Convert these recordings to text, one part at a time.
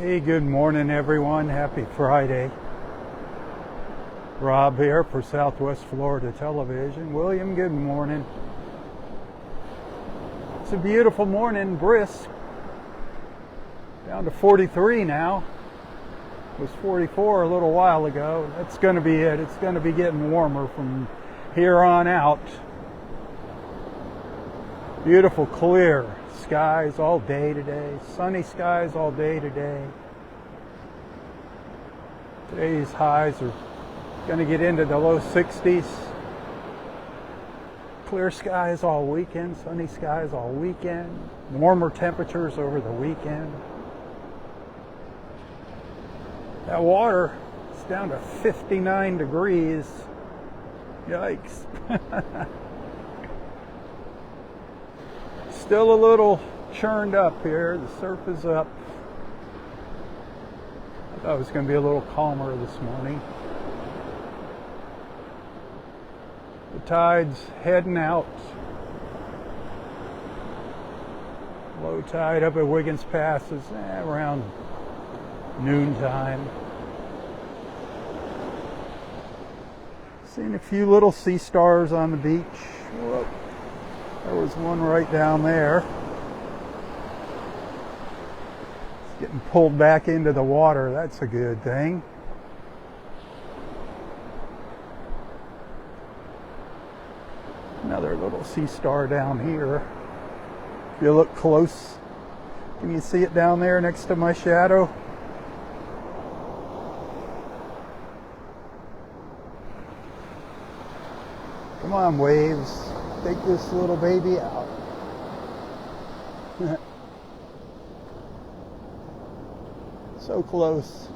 Hey, good morning, everyone. Happy Friday. Rob here for Southwest Florida Television. William, good morning. It's a beautiful morning, brisk. Down to 43 now. It was 44 a little while ago. That's going to be it. It's going to be getting warmer from here on out. Beautiful, clear skies all day today. Sunny skies all day today. Today's highs are going to get into the low 60s. Clear skies all weekend. Sunny skies all weekend. Warmer temperatures over the weekend. That water is down to 59 degrees. Yikes. Still a little churned up here. The surf is up. I thought it was going to be a little calmer this morning. The tide's heading out. Low tide up at Wiggins Pass is around noontime. Seen a few little sea stars on the beach. Whoa. There was one right down there. It's getting pulled back into the water. That's a good thing. Another little sea star down here. If you look close, can you see it down there next to my shadow? Come on, waves. Take this little baby out. So close.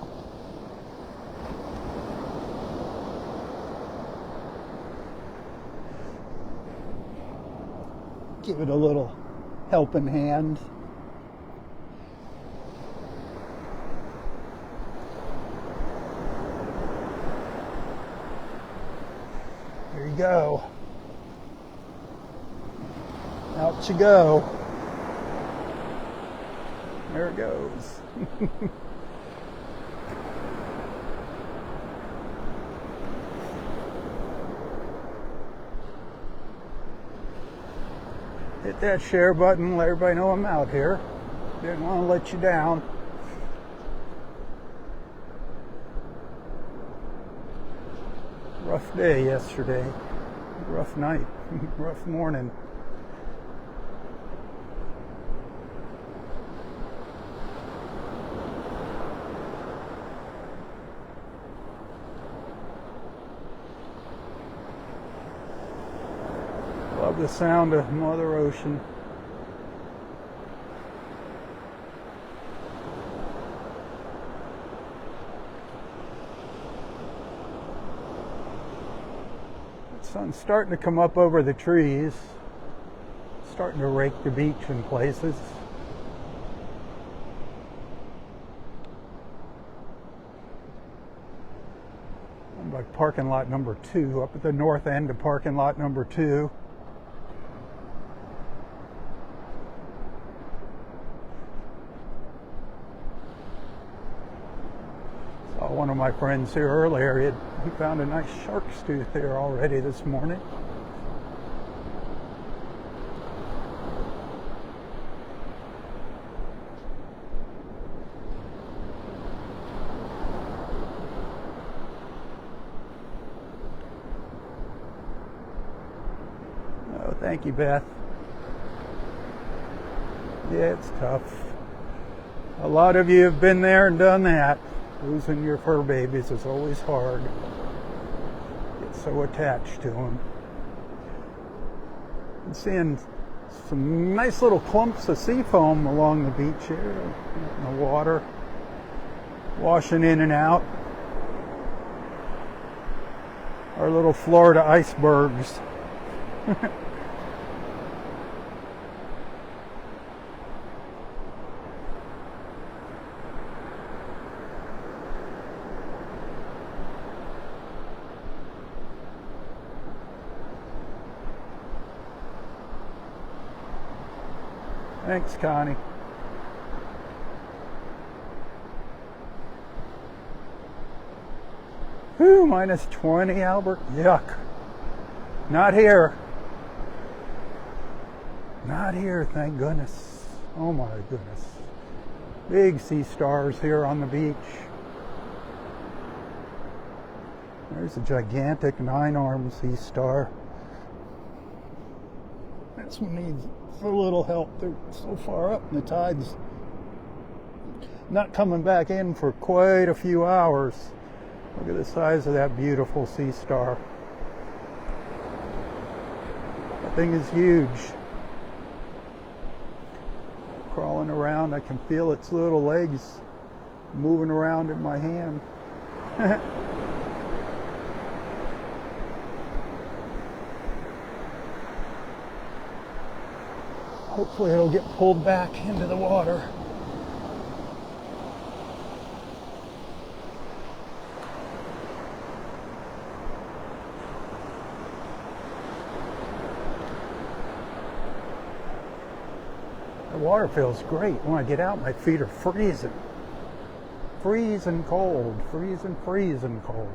Give it a little helping hand. There you go. Out you go. There it goes. Hit that share button, let everybody know I'm out here. Didn't want to let you down. Rough day yesterday. Rough night. Rough morning. Love the sound of Mother Ocean. The sun's starting to come up over the trees. Starting to rake the beach in places. I'm by parking lot number 2, up at the north end of parking lot number 2. One of my friends here earlier, he found a nice shark's tooth there already this morning. Oh, thank you, Beth. Yeah, it's tough. A lot of you have been there and done that. Losing your fur babies is always hard. Get so attached to them. I'm seeing some nice little clumps of sea foam along the beach here. In the water, washing in and out. Our little Florida icebergs. Thanks, Connie. Whew, minus 20, Albert. Yuck. Not here. Not here, thank goodness. Oh my goodness. Big sea stars here on the beach. There's a gigantic 9-armed sea star. This one needs a little help. They're so far up and the tide's not coming back in for quite a few hours. Look at the size of that beautiful sea star. That thing is huge. Crawling around, I can feel its little legs moving around in my hand. Hopefully it'll get pulled back into the water. The water feels great. When I get out, my feet are freezing. Freezing cold. Freezing cold.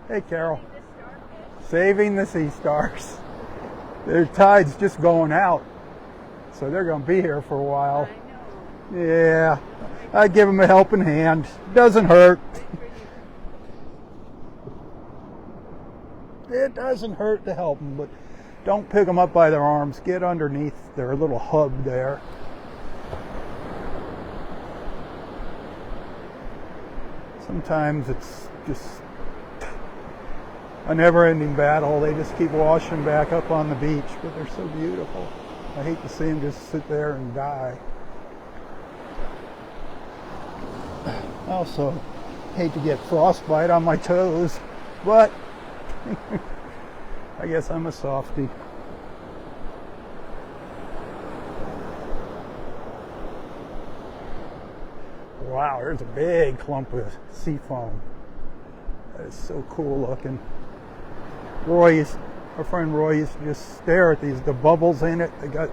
Hey, Carol. Saving the sea stars. Their tide's just going out, so they're going to be here for a while. I know. Yeah, I give them a helping hand. Doesn't hurt. It doesn't hurt to help them, but don't pick them up by their arms. Get underneath their little hub there. Sometimes it's just a never-ending battle. They just keep washing back up on the beach, but they're so beautiful. I hate to see them just sit there and die. I also hate to get frostbite on my toes, but I guess I'm a softie. Wow, there's a big clump of sea foam. That is so cool looking. Our friend Roy used to just stare at the bubbles in it. They got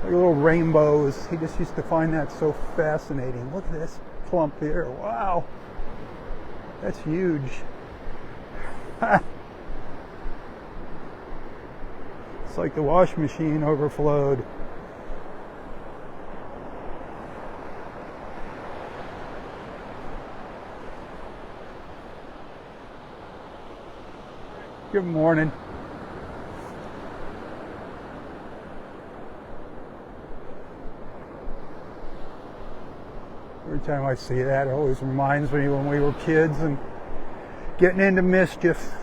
like little rainbows. He just used to find that so fascinating. Look at this clump here. Wow. That's huge. It's like the wash machine overflowed. Good morning. Every time I see that, it always reminds me when we were kids and getting into mischief.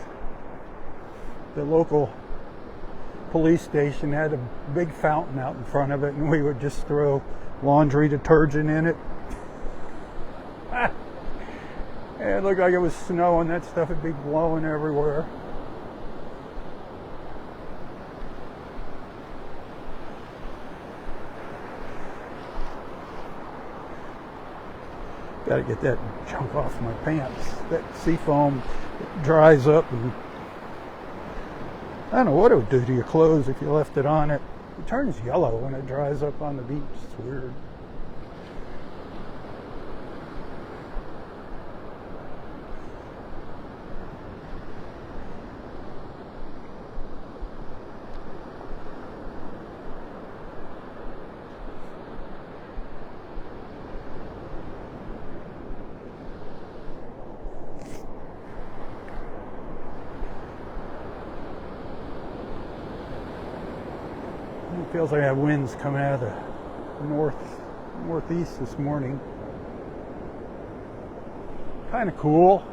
The local police station had a big fountain out in front of it, and we would just throw laundry detergent in it. It looked like it was snowing. That stuff would be blowing everywhere. Got to get that junk off my pants. That sea foam dries up, and I don't know what it would do to your clothes if you left it on. It turns yellow when it dries up on the beach. It's weird. It feels like I have winds coming out of the northeast this morning. Kind of cool.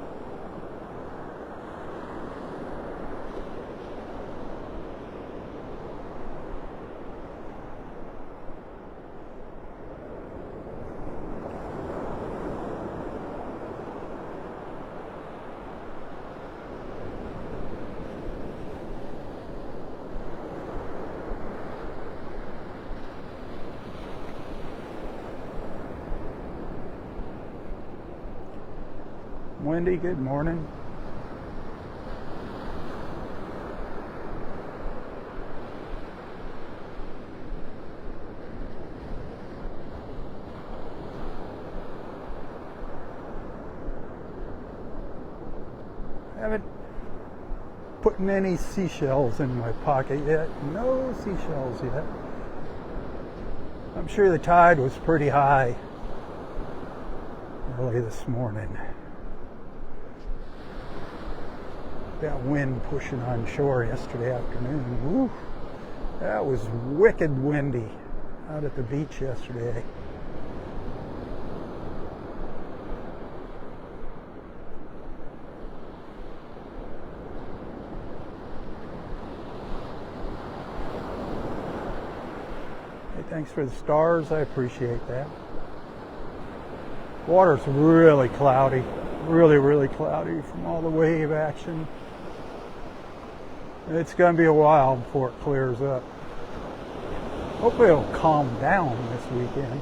Wendy, good morning. Haven't put any seashells in my pocket yet. No seashells yet. I'm sure the tide was pretty high early this morning. That wind pushing on shore yesterday afternoon. Woo, that was wicked windy out at the beach yesterday. Hey, thanks for the stars. I appreciate that. Water's really cloudy. Really cloudy from all the wave action. It's going to be a while before it clears up. Hopefully it'll calm down this weekend.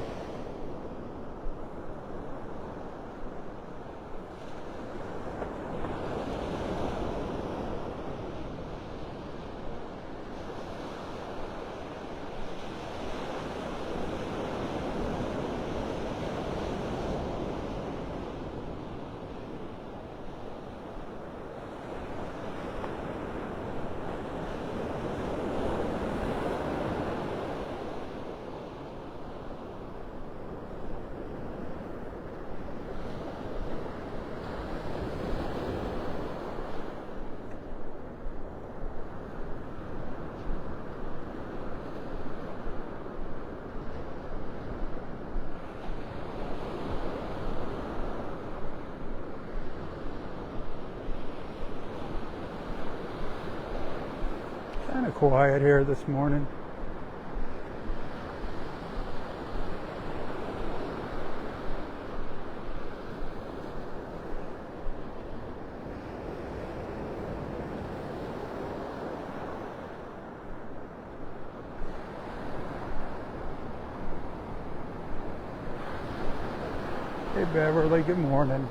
Kind of quiet here this morning. Hey Beverly, good morning.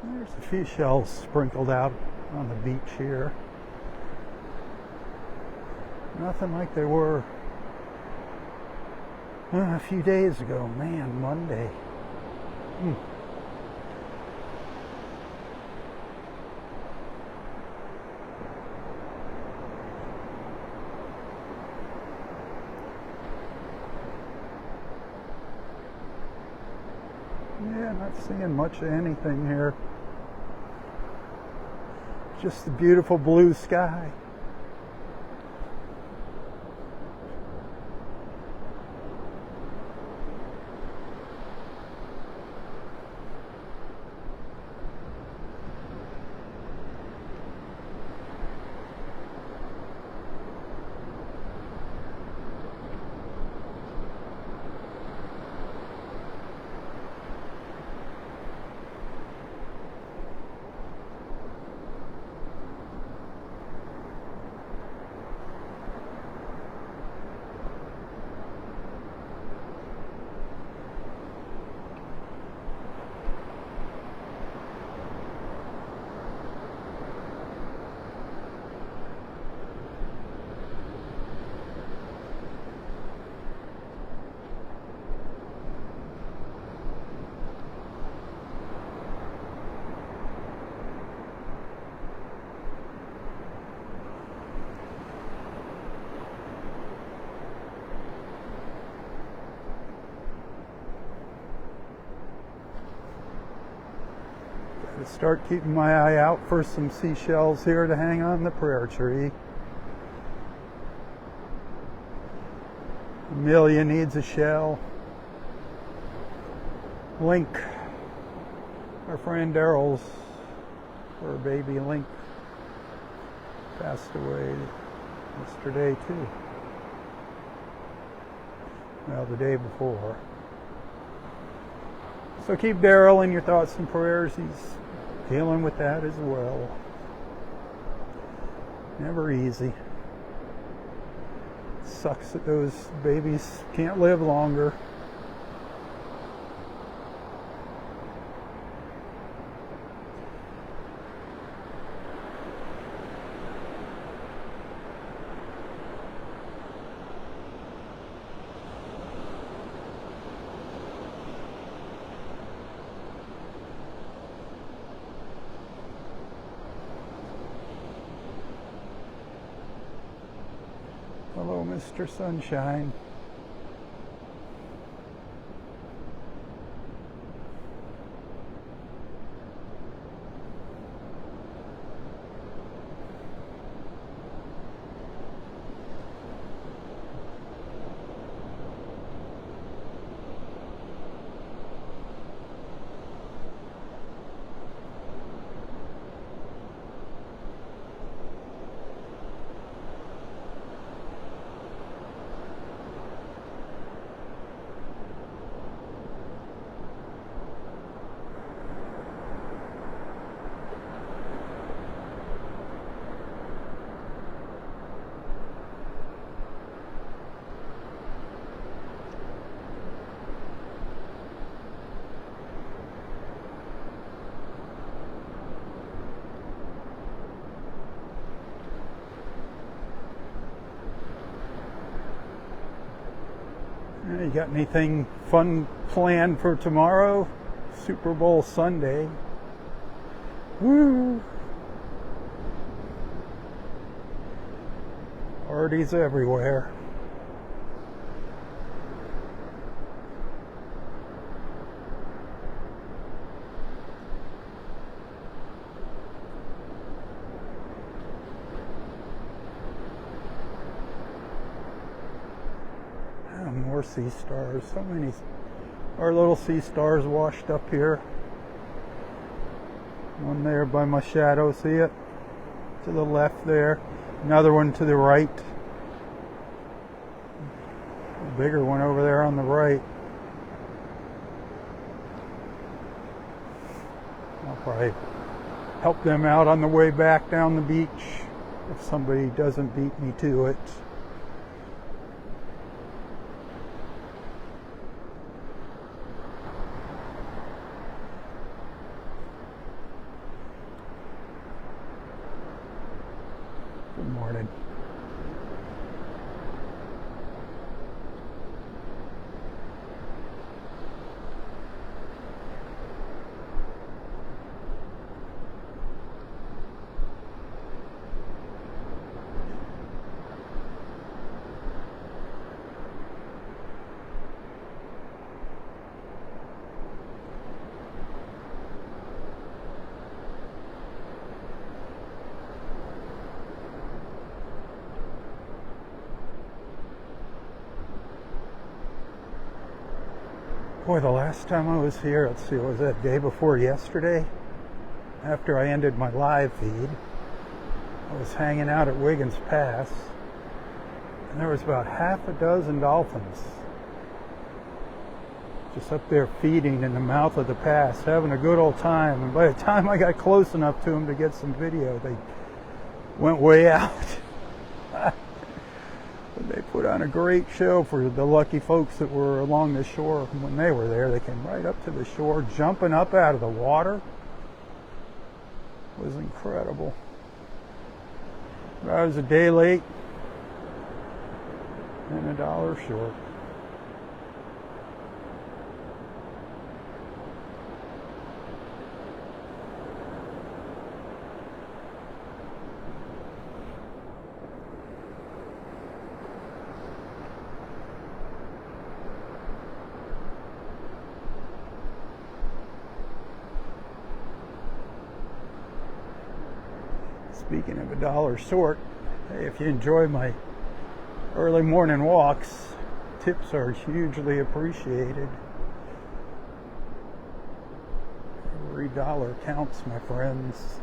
There's a few shells sprinkled out on the beach here. Nothing like they were a few days ago. Man, Monday. Yeah, not seeing much of anything here. Just the beautiful blue sky. Start keeping my eye out for some seashells here to hang on the prayer tree. Amelia needs a shell. Link, our friend Daryl's, her baby Link, passed away yesterday too. Well, the day before. So keep Daryl in your thoughts and prayers. He's dealing with that as well. Never easy. Sucks that those babies can't live longer. Hello, Mr. Sunshine. You got anything fun planned for tomorrow? Super Bowl Sunday. Woo! Parties everywhere. More sea stars. So many. Our little sea stars washed up here. One there by my shadow, see it? To the left there. Another one to the right. A bigger one over there on the right. I'll probably help them out on the way back down the beach if somebody doesn't beat me to it. Good morning. Boy, the last time I was here, let's see, was that day before yesterday? After I ended my live feed, I was hanging out at Wiggins Pass, and there was about half a dozen dolphins just up there feeding in the mouth of the pass, having a good old time. And by the time I got close enough to them to get some video, they went way out. They put on a great show for the lucky folks that were along the shore when they were there. They came right up to the shore, jumping up out of the water. It was incredible. I was a day late and $1 short. Speaking of $1 short, hey, if you enjoy my early morning walks, tips are hugely appreciated. Every dollar counts, my friends.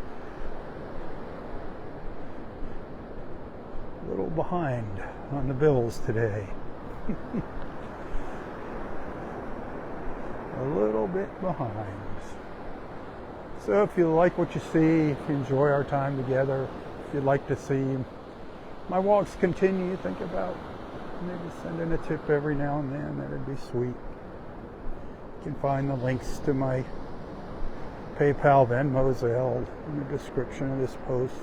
A little behind on the bills today. a little bit behind. So if you like what you see, if you enjoy our time together, if you'd like to see my walks continue, think about maybe sending a tip every now and then. That'd be sweet. You can find the links to my PayPal, Venmo, Zelle in the description of this post.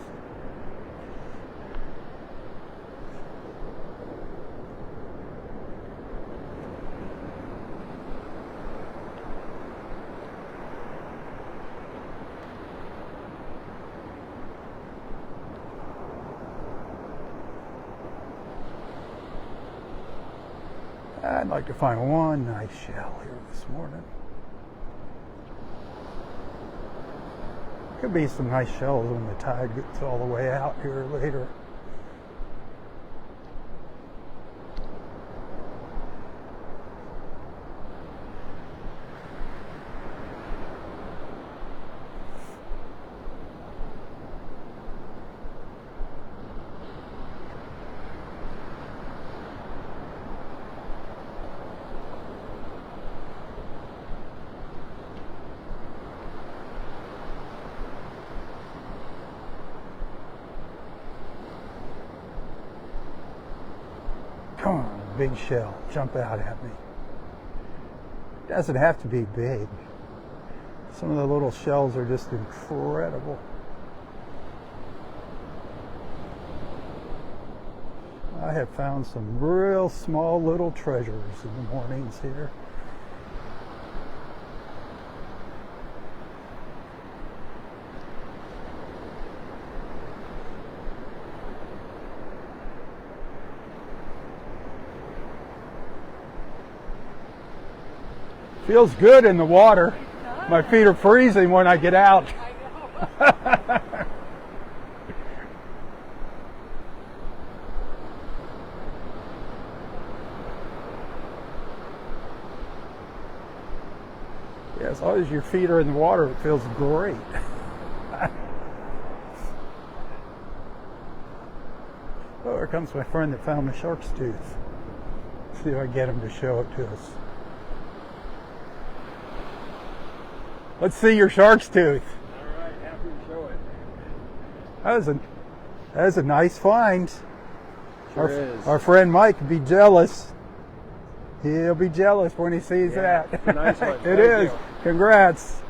I'd like to find one nice shell here this morning. Could be some nice shells when the tide gets all the way out here later. Come on, big shell, jump out at me. Doesn't have to be big. Some of the little shells are just incredible. I have found some real small little treasures in the mornings here. Feels good in the water. My feet are freezing when I get out. I know. Yeah, as long as your feet are in the water, it feels great. Oh, here comes my friend that found the shark's tooth. See if I can get him to show it to us. Let's see your shark's tooth. All right, happy to show it. That was a nice find. Sure is. Our friend Mike would be jealous. He'll be jealous when he sees Yeah, that. it's a nice one. It Thank is. you. Congrats.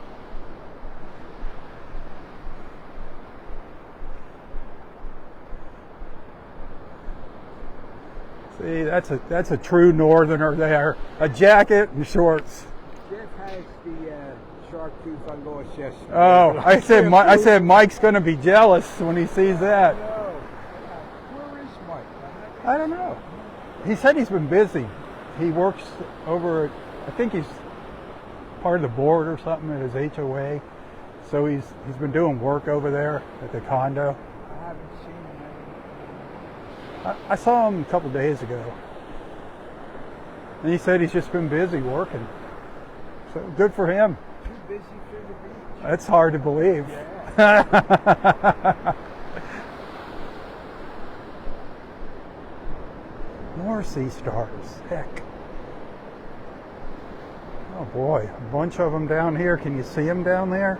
See, that's a true northerner there. A jacket and shorts. Jeff has the shark tooth on Lois chest. Oh, I said Mike's going to be jealous when he sees that. No. Where is Mike? I don't know. He said he's been busy. He works over at, I think he's part of the board or something at his HOA. So he's been doing work over there at the condo. I haven't seen him. I saw him a couple days ago. And he said he's just been busy working. So good for him. Too busy for the beach. That's hard to believe. Yeah. More sea stars. Heck. Oh boy, a bunch of them down here. Can you see them down there?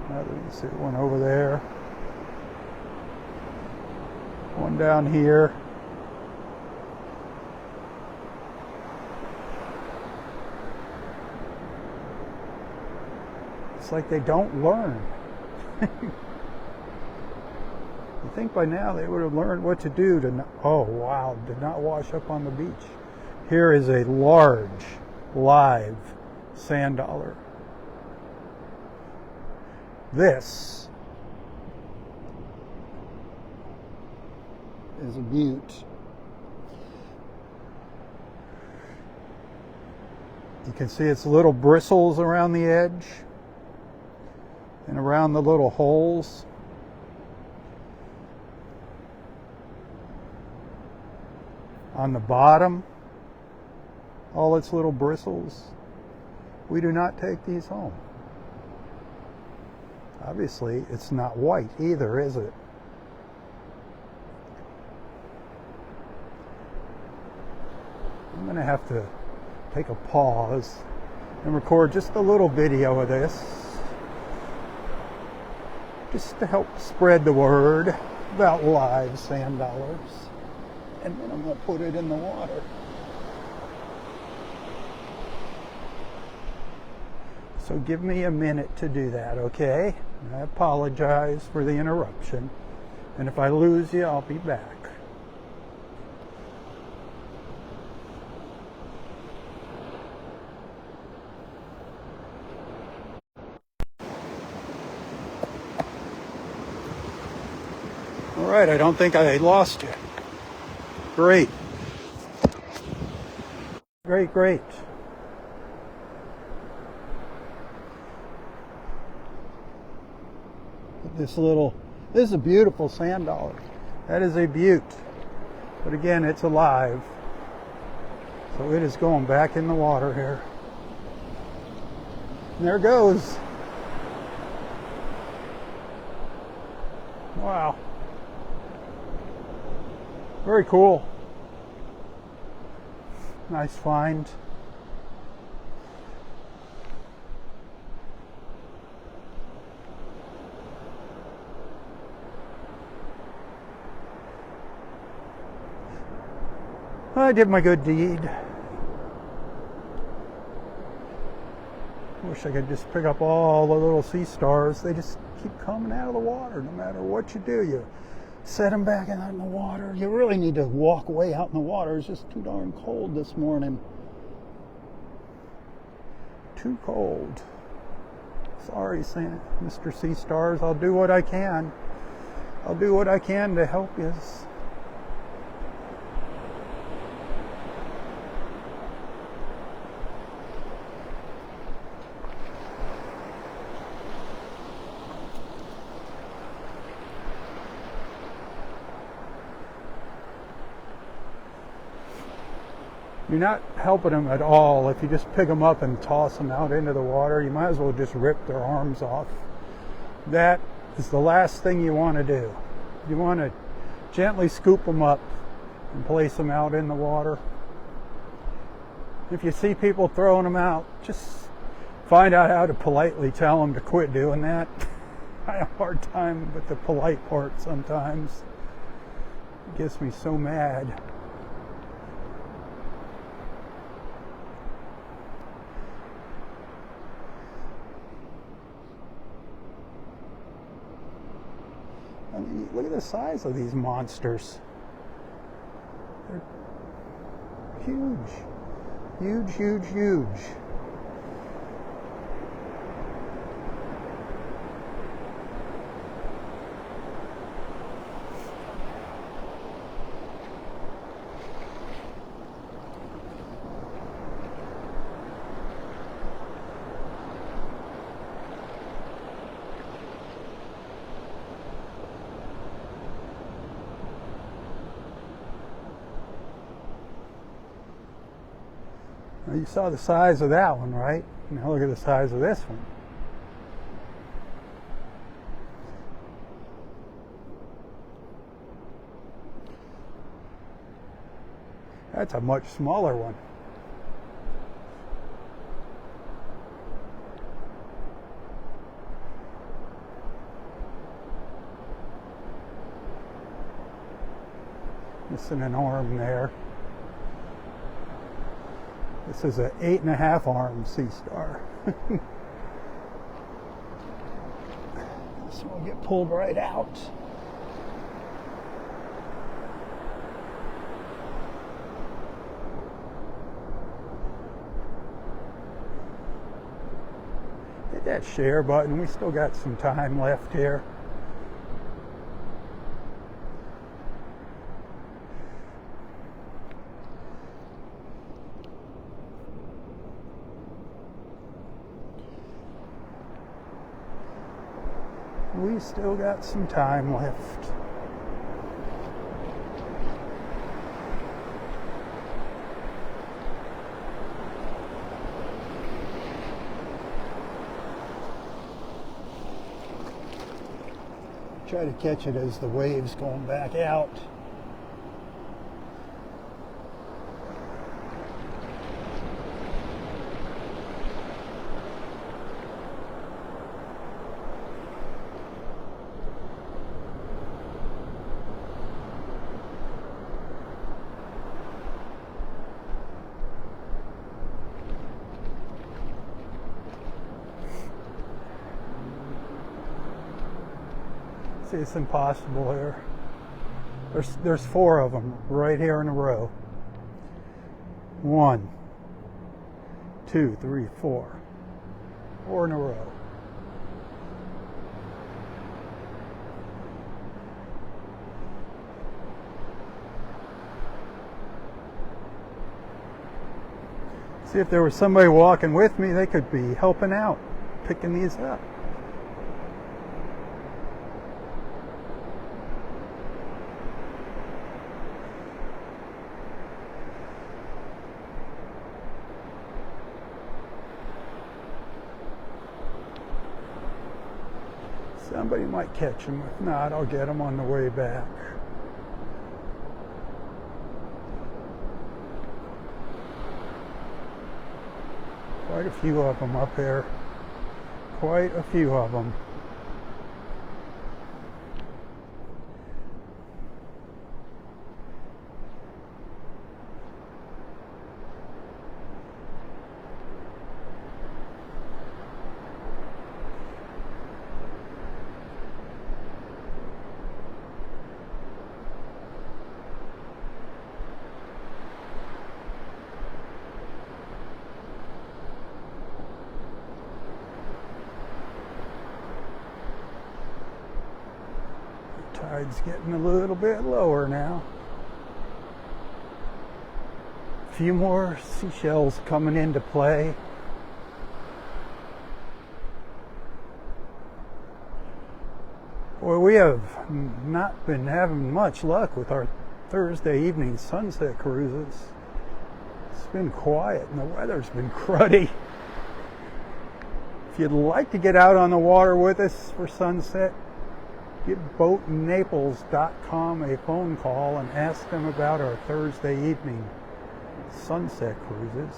Let me see one over there. One down here. It's like they don't learn. You think by now they would have learned what to do to not, oh wow, to not wash up on the beach. Here is a large, live sand dollar. This is a mute. You can see its little bristles around the edge and around the little holes. On the bottom, all its little bristles. We do not take these home. Obviously, it's not white either, is it? I'm going to have to take a pause and record just a little video of this, just to help spread the word about live sand dollars. And then I'm going to put it in the water. So give me a minute to do that, okay? I apologize for the interruption. And if I lose you, I'll be back. All right, I don't think I lost you. Great. Great, great. This is a beautiful sand dollar. That is a beaut. But again, it's alive. So it is going back in the water here. And there it goes. Wow. Very cool. Nice find. I did my good deed. Wish I could just pick up all the little sea stars. They just keep coming out of the water no matter what you do. You set them back out in the water. You really need to walk way out in the water. It's just too darn cold this morning. Too cold. Sorry, Mr. Sea Stars. I'll do what I can. I'll do what I can to help you. You're not helping them at all if you just pick them up and toss them out into the water. You might as well just rip their arms off. That is the last thing you want to do. You want to gently scoop them up and place them out in the water. If you see people throwing them out, just find out how to politely tell them to quit doing that. I have a hard time with the polite part sometimes. It gets me so mad. I mean, look at the size of these monsters. They're huge. Huge, huge, huge. Now you saw the size of that one, right? Now look at the size of this one. That's a much smaller one. Missing an arm there. This is an 8.5 arm sea star. This one will get pulled right out. Hit that share button. We still got some time left here. We still got some time left. Try to catch it as the wave's going back out. See, it's impossible here. There's 4 of them right here in a row. 1, 2, 3, 4. 4 in a row. See, if there was somebody walking with me, they could be helping out, picking these up. Somebody might catch them. If not, I'll get them on the way back. Quite a few of them up here. Quite a few of them. Tide's getting a little bit lower now. A few more seashells coming into play. Boy, we have not been having much luck with our Thursday evening sunset cruises. It's been quiet and the weather's been cruddy. If you'd like to get out on the water with us for sunset, give boatnaples.com a phone call and ask them about our Thursday evening sunset cruises.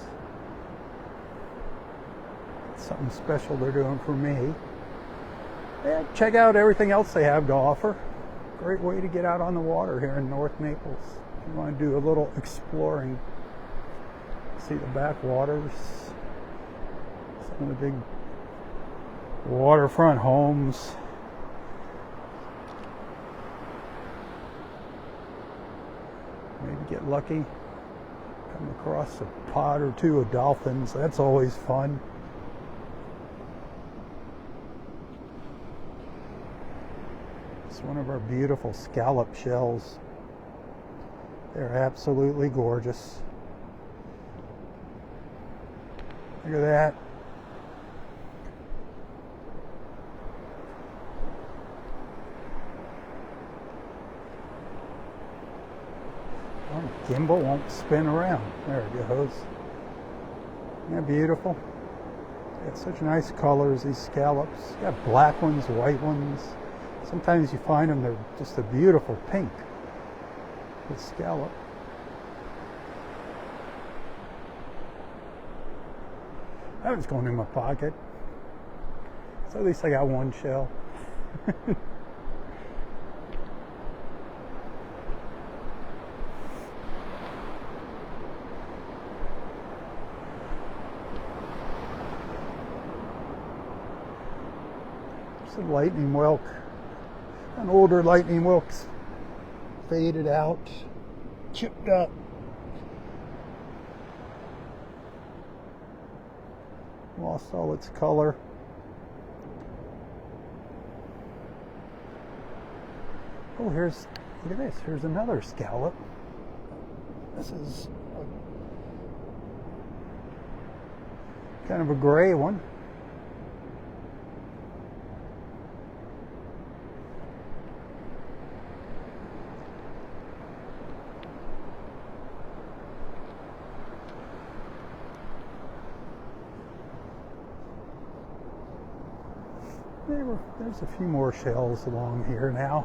It's something special they're doing for me. Yeah, check out everything else they have to offer. Great way to get out on the water here in North Naples. If you want to do a little exploring, see the backwaters, some of the big waterfront homes. Maybe get lucky, come across a pod or two of dolphins. That's always fun. It's one of our beautiful scallop shells. They're absolutely gorgeous. Look at that. Gimbal won't spin around. There it goes. Isn't that beautiful? Got such nice colors, these scallops. You got black ones, white ones. Sometimes you find them, they're just a beautiful pink with scallop. That one's going in my pocket. So at least I got one shell. A lightning whelk, an older lightning whelk's faded out, chipped up. Lost all its color. Oh, look at this, here's another scallop. This is kind of a gray one. There's a few more shells along here now.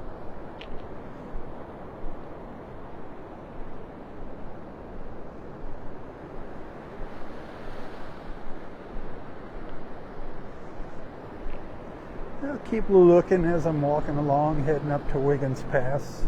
I'll keep looking as I'm walking along, heading up to Wiggins Pass.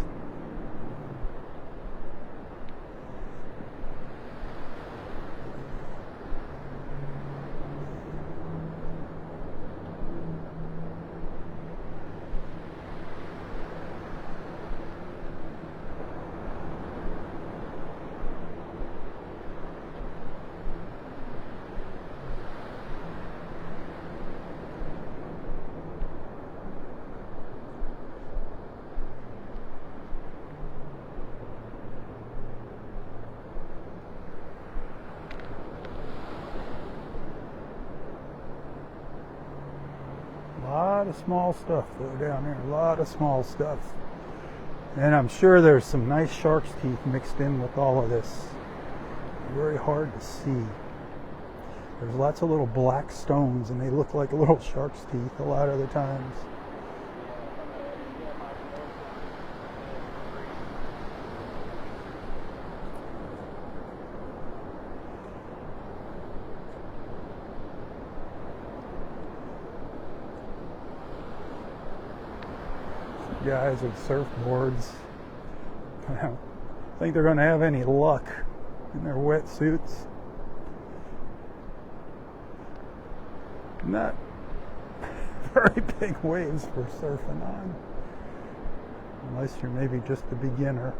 A lot of small stuff though down there, a lot of small stuff. And I'm sure there's some nice shark's teeth mixed in with all of this. Very hard to see. There's lots of little black stones and they look like little shark's teeth a lot of the times. Guys with surfboards. I don't think they're going to have any luck in their wetsuits. Not very big waves for surfing on, unless you're maybe just a beginner.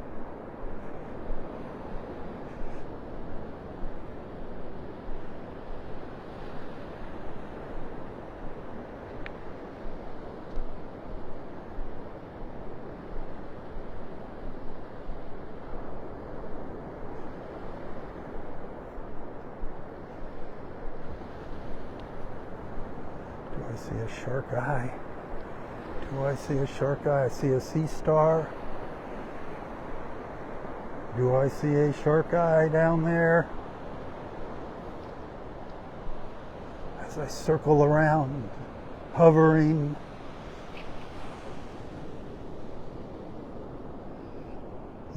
I see a shark eye. Do I see a shark eye? I see a sea star. Do I see a shark eye down there? As I circle around, hovering.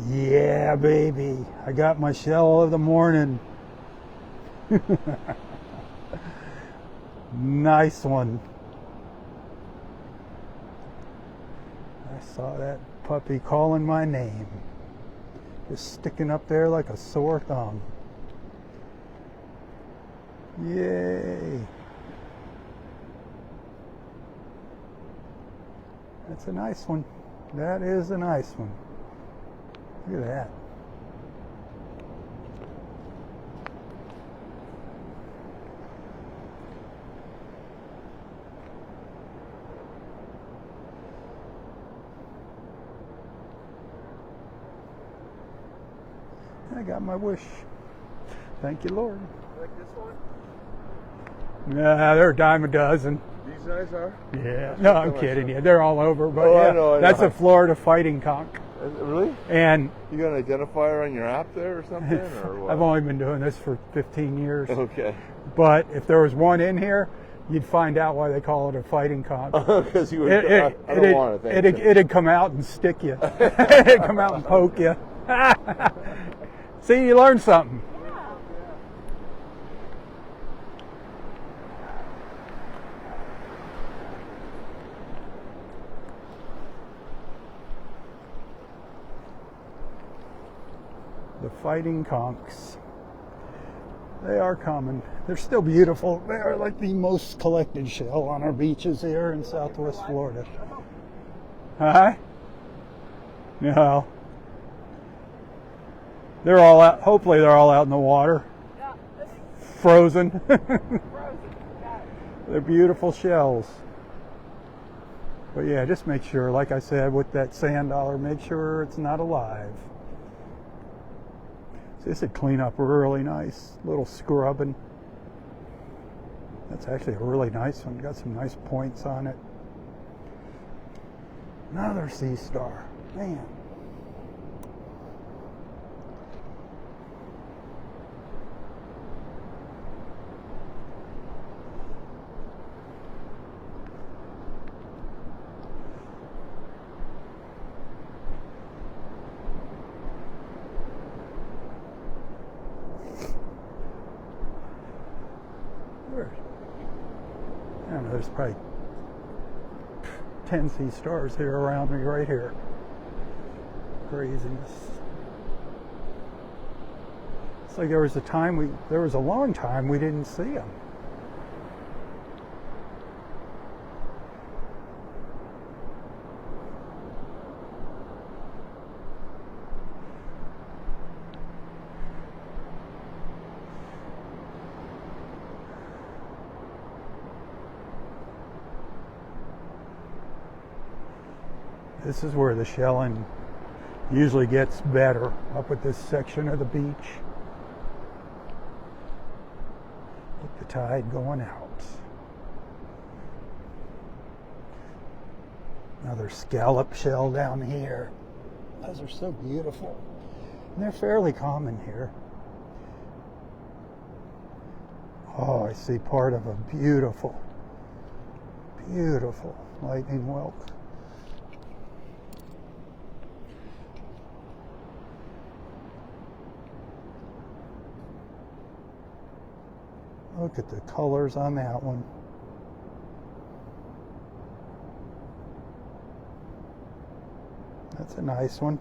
Yeah, baby. I got my shell of the morning. Nice one. I saw that puppy calling my name. Just sticking up there like a sore thumb. Yay. That's a nice one. That is a nice one. Look at that. I got my wish. Thank you, Lord. Like this one? Yeah, they're a dime a dozen. These guys are? Yeah. No, I'm kidding you. They're all over. But Oh, yeah, I know. that's a Florida fighting conch. Really? And You got an identifier on your app there or something? Or what? I've only been doing this for 15 years. Okay. But if there was one in here, you'd find out why they call it a fighting conch. Because you would. I don't want to think. It'd come out and stick you. It'd come out and poke you. See, you learned something. The fighting conchs. They are common. They're still beautiful. They are like the most collected shell on our beaches here in Southwest Florida. Huh? No. They're all out. Hopefully they're all out in the water. Frozen. They're beautiful shells. But yeah, just make sure, like I said, with that sand dollar, make sure it's not alive. So this would clean up really nice. Little scrubbing. That's actually a really nice one. Got some nice points on it. Another sea star. Man. There's probably 10 sea stars here around me right here. Craziness. It's like there was a long time we didn't see them. This is where the shelling usually gets better, up at this section of the beach. With the tide going out. Another scallop shell down here. Those are so beautiful. And they're fairly common here. Oh, I see part of a beautiful, beautiful lightning whelk. Look at the colors on that one. That's a nice one.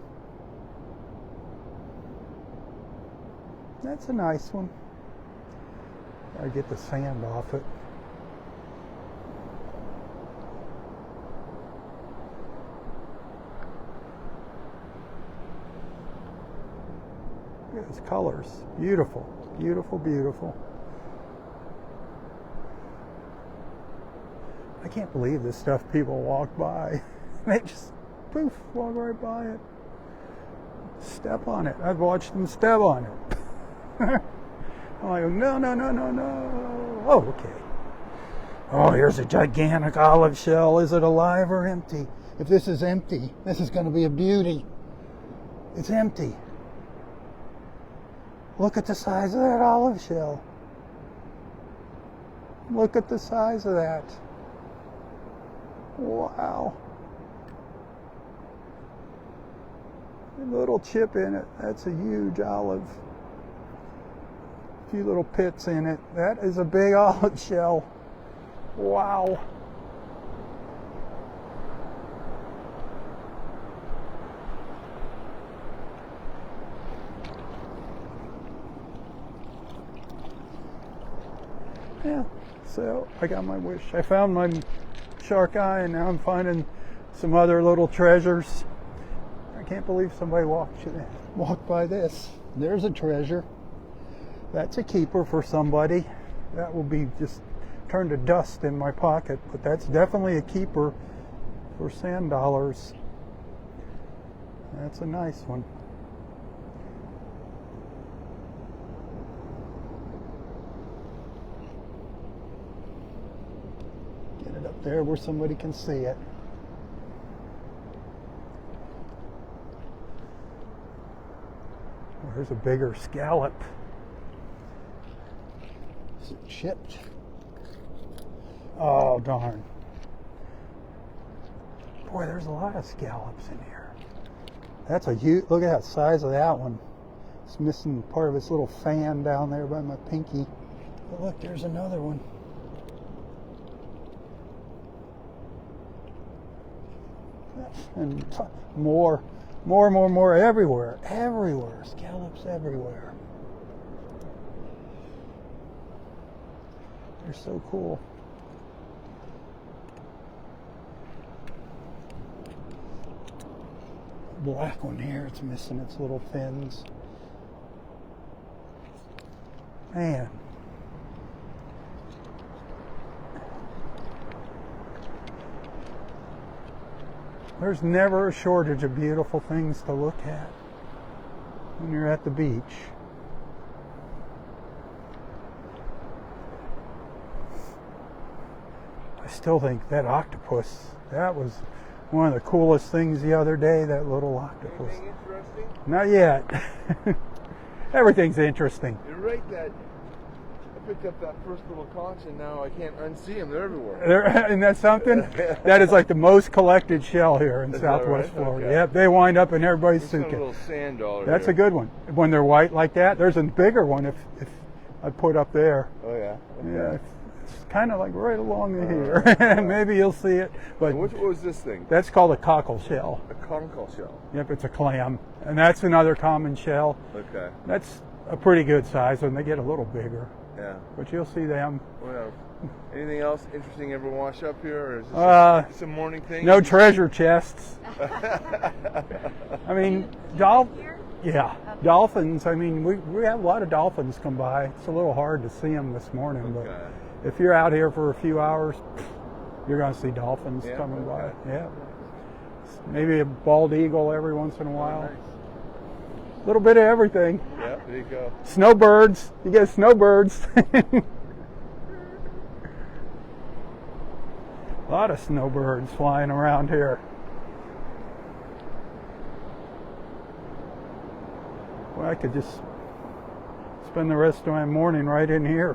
That's a nice one. Gotta get the sand off it. Look at those colors. Beautiful, beautiful, beautiful. I can't believe this stuff people walk by. They just poof, walk right by it. Step on it. I've watched them step on it. I'm like, no, no, no, no, no. Oh, okay. Oh, here's a gigantic olive shell. Is it alive or empty? If this is empty, this is going to be a beauty. It's empty. Look at the size of that olive shell. Look at the size of that. Wow. A little chip in it. That's a huge olive. A few little pits in it. That is a big olive shell. Wow. Yeah, so I got my wish. I found my shark eye, and now I'm finding some other little treasures. I can't believe somebody walked by this. There's a treasure. That's a keeper for somebody. That will be just turned to dust in my pocket, but that's definitely a keeper for sand dollars. That's a nice one. Get it up there where somebody can see it. There's a bigger scallop. Is it chipped? Oh, darn. Boy, there's a lot of scallops in here. That's a huge, look at the size of that one. It's missing part of its little fan down there by my pinky. But look, there's another one. And more everywhere. Everywhere. Scallops everywhere. They're so cool. Black one here, it's missing its little fins. Man. There's never a shortage of beautiful things to look at when you're at the beach. I still think that octopus, that was one of the coolest things the other day, that little octopus. Anything interesting? Not yet. Everything's interesting. You're right that I picked up that first little conch and now I can't unsee them. They're everywhere. Isn't that something? That is like the most collected shell here in Southwest right? Florida. Okay. Yep, they wind up in everybody's Just got a suitcase. little sand dollar. That's here. a good one. When they're white like that, there's a bigger one if I put up there. Oh yeah. Okay. Yeah, it's kind of like right along here. Maybe you'll see it. But And what was this thing? that's called a cockle shell. A conch shell. Yep, it's a clam. And that's another common shell. Okay. That's a pretty good size when they get a little bigger. Yeah. But you'll see them. Well, anything else interesting ever wash up here, or is this just a morning thing? No treasure chests. I mean, dolphins. I mean, we have a lot of dolphins come by. It's a little hard to see them this morning, Okay. but if you're out here for a few hours, you're going to see dolphins Yeah, coming okay. by. Yeah. Maybe a bald eagle every once in a while. Nice. A little bit of everything. Yeah, there you go. Snowbirds. You get snowbirds. A lot of snowbirds flying around here. Well, I could just spend the rest of my morning right in here,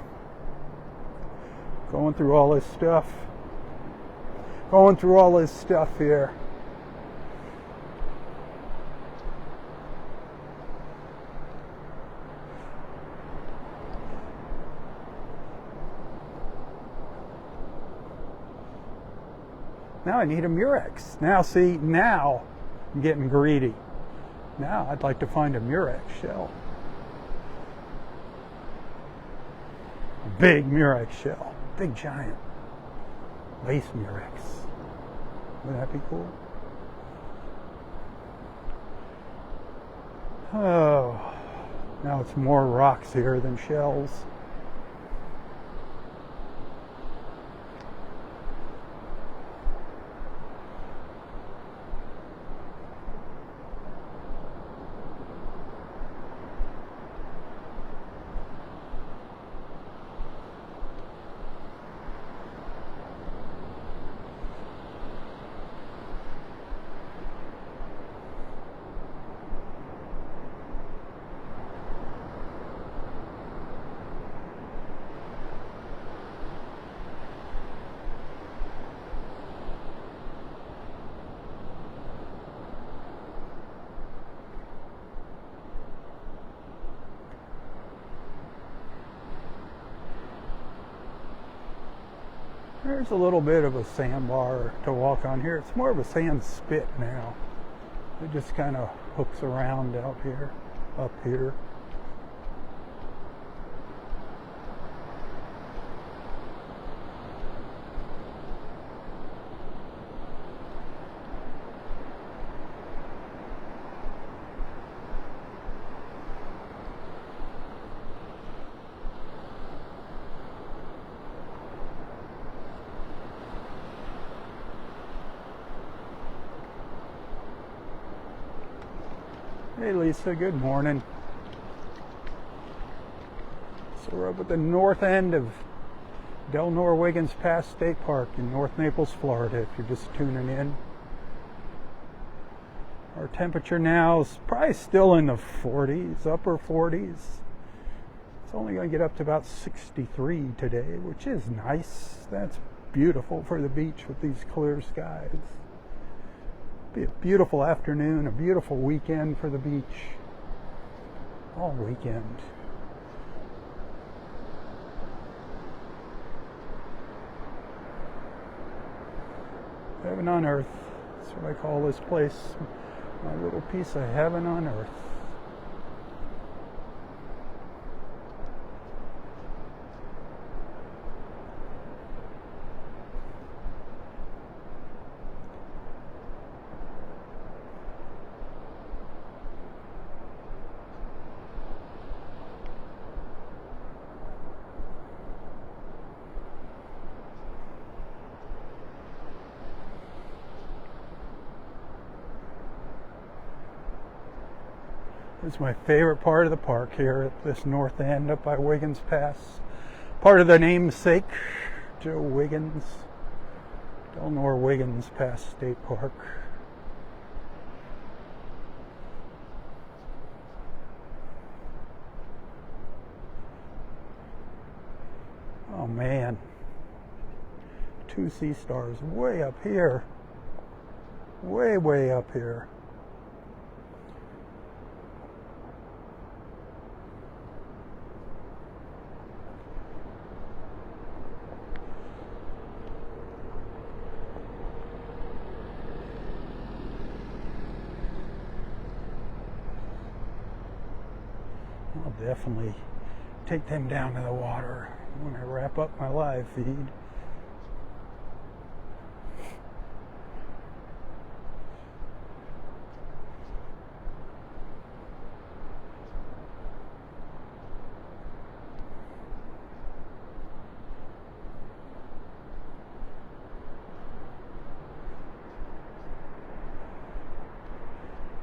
going through all this stuff. Going through all this stuff here. Now I need a Murex. Now see, now I'm getting greedy. Now I'd like to find a Murex shell. A big Murex shell. Big giant. Lace Murex. Wouldn't that be cool? Oh, now it's more rocks here than shells. There's a little bit of a sandbar to walk on here. It's more of a sand spit now. It just kind of hooks around out here, up here. Hey Lisa, good morning. So we're up at the north end of Del Nor-Wiggins Pass State Park in North Naples, Florida, if you're just tuning in. Our temperature now is probably still in the 40s, upper 40s. It's only going to get up to about 63 today, which is nice. That's beautiful for the beach with these clear skies. Be a beautiful afternoon, a beautiful weekend for the beach. All weekend. Heaven on earth. That's what I call this place. My little piece of heaven on earth. It's my favorite part of the park here at this north end up by Wiggins Pass. Part of the namesake, Joe Wiggins, Del Nor-Wiggins Pass State Park. Oh man, 2 sea stars way up here, way up here. I'll definitely take them down to the water when I wrap up my live feed.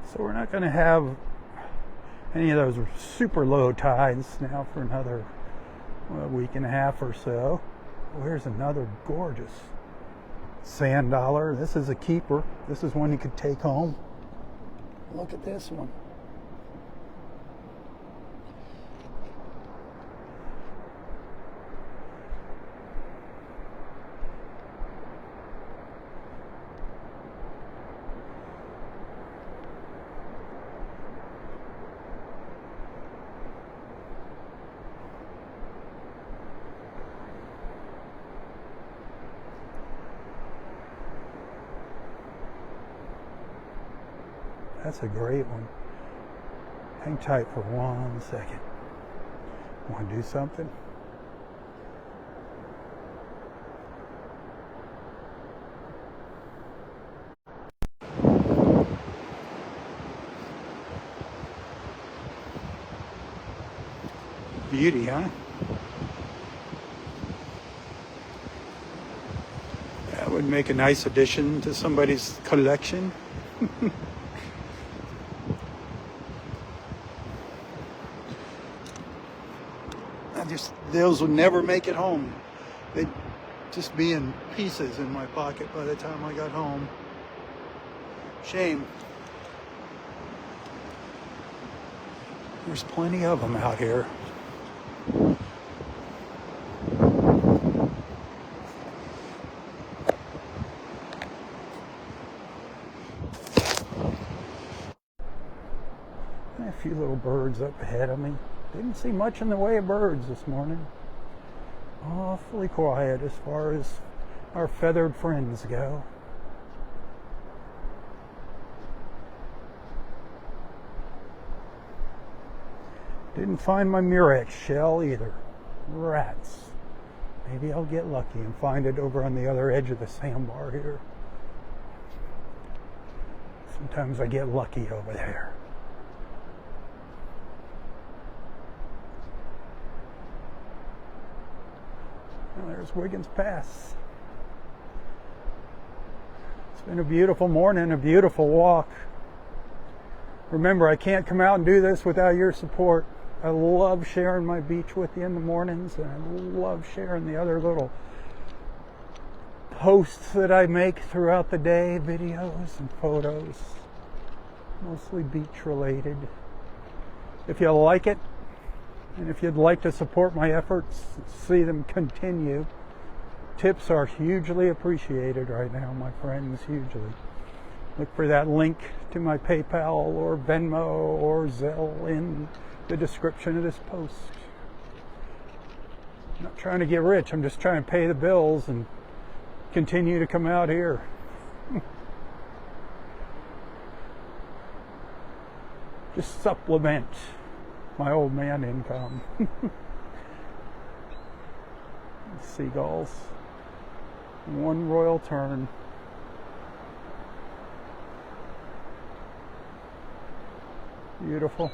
So we're not going to have any of those super low tides now for another week and a half or so. Oh, here's another gorgeous sand dollar. This is a keeper. This is one you could take home. Look at this one. That's a great one. Hang tight for 1 second. Want to do something? Beauty, huh? That would make a nice addition to somebody's collection. Those would never make it home. They'd just be in pieces in my pocket by the time I got home. Shame. There's plenty of them out here. A few little birds up ahead of me. Didn't see much in the way of birds this morning. Awfully quiet as far as our feathered friends go. Didn't find my Murex shell either. Rats. Maybe I'll get lucky and find it over on the other edge of the sandbar here. Sometimes I get lucky over there. Well, there's Wiggins Pass. It's been a beautiful morning, a beautiful walk. Remember, I can't come out and do this without your support. I love sharing my beach with you in the mornings, and I love sharing the other little posts that I make throughout the day, videos and photos, mostly beach related. If you like it, and if you'd like to support my efforts, see them continue, tips are hugely appreciated right now, my friends, hugely. Look for that link to my PayPal or Venmo or Zelle in the description of this post. I'm not trying to get rich, I'm just trying to pay the bills and continue to come out here. Just supplement my old man income. Seagulls. One royal tern. Beautiful.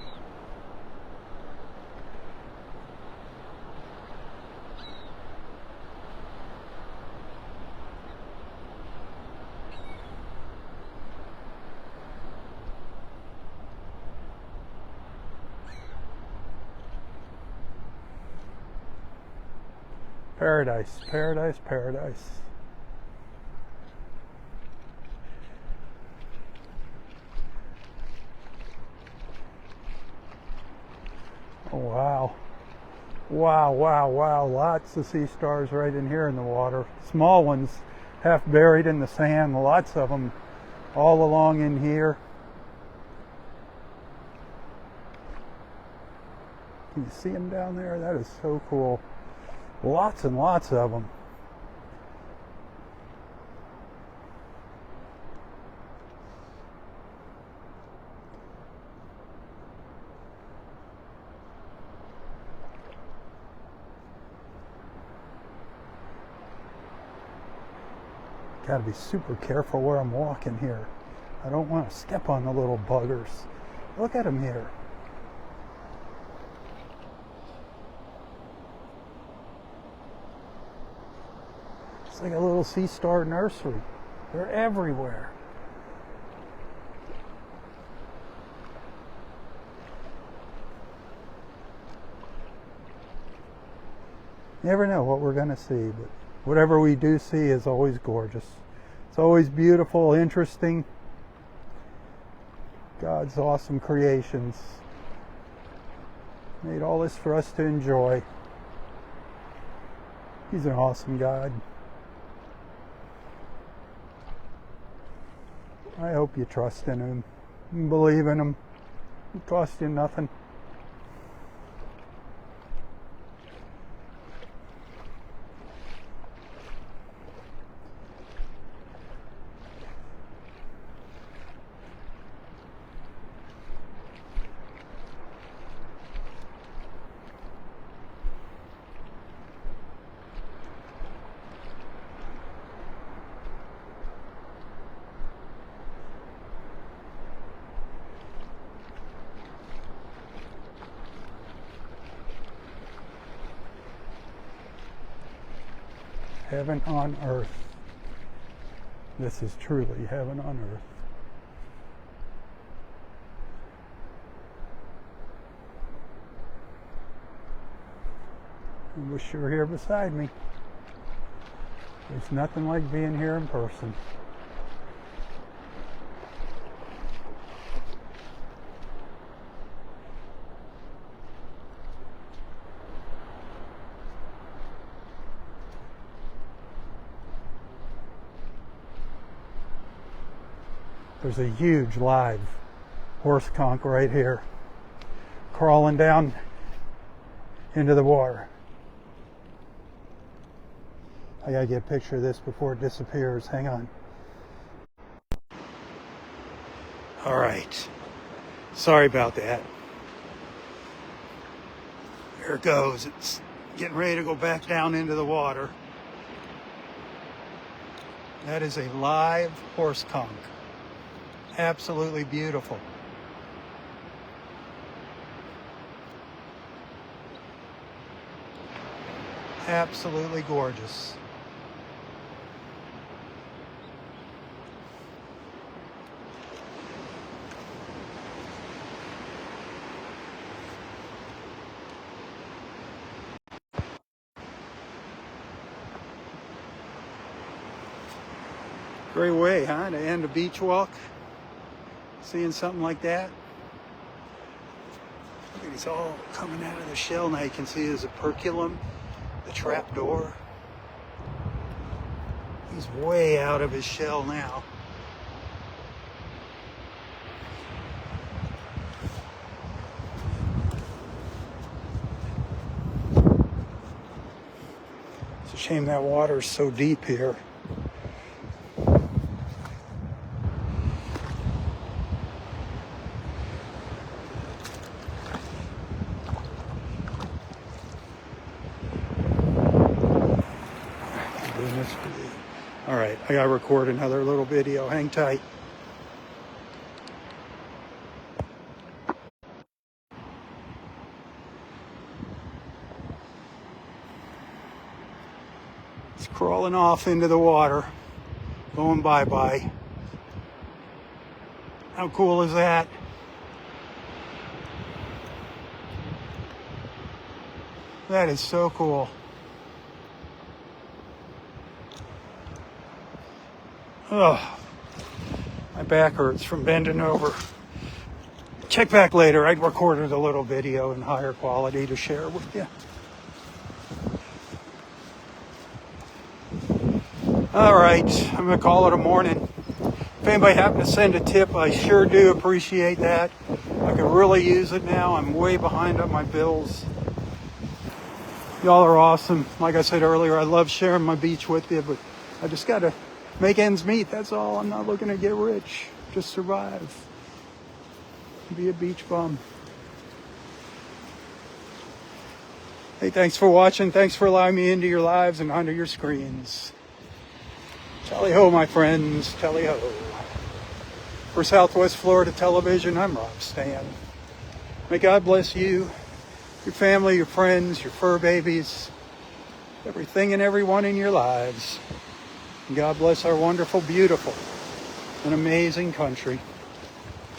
Paradise, paradise, paradise. Oh, wow. Wow, wow, wow. Lots of sea stars right in here in the water. Small ones, half buried in the sand. Lots of them all along in here. Can you see them down there? That is so cool. Lots and lots of them. Got to be super careful where I'm walking here. I don't want to step on the little buggers. Look at them here. It's like a little sea star nursery. They're everywhere. Never know what we're going to see, but whatever we do see is always gorgeous. It's always beautiful, interesting. God's awesome creations made all this for us to enjoy. He's an awesome God. I hope you trust in Him and believe in Him. It costs you nothing. Heaven on earth. This is truly heaven on earth. I wish you were here beside me. There's nothing like being here in person. There's a huge live horse conch right here, crawling down into the water. I gotta get a picture of this before it disappears. Hang on. All right. Sorry about that. There it goes. It's getting ready to go back down into the water. That is a live horse conch. Absolutely beautiful. Absolutely gorgeous. Great way, huh, to end a beach walk. Seeing something like that. Look at he's all coming out of the shell. Now you can see there's a perculum, the trap door. He's way out of his shell now. It's a shame that water is so deep here. All right, I gotta record another little video. Hang tight. It's crawling off into the water, going bye-bye. How cool is that? That is so cool. Oh, my back hurts from bending over. Check back later. I recorded a little video in higher quality to share with you. All right, I'm gonna call it a morning. If anybody happen to send a tip, I sure do appreciate that. I could really use it now. I'm way behind on my bills. Y'all are awesome. Like I said earlier, I love sharing my beach with you, but I just gotta make ends meet, that's all. I'm not looking to get rich, just survive. Be a beach bum. Hey, thanks for watching. Thanks for allowing me into your lives and onto your screens. Tally ho, my friends, tally ho. For Southwest Florida Television, I'm Rob Stan. May God bless you, your family, your friends, your fur babies, everything and everyone in your lives. And God bless our wonderful, beautiful, and amazing country,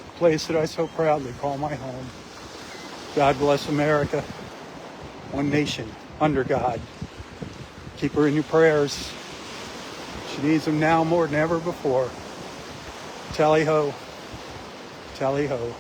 a place that I so proudly call my home. God bless America, one nation, under God. Keep her in your prayers. She needs them now more than ever before. Tally ho. Tally ho.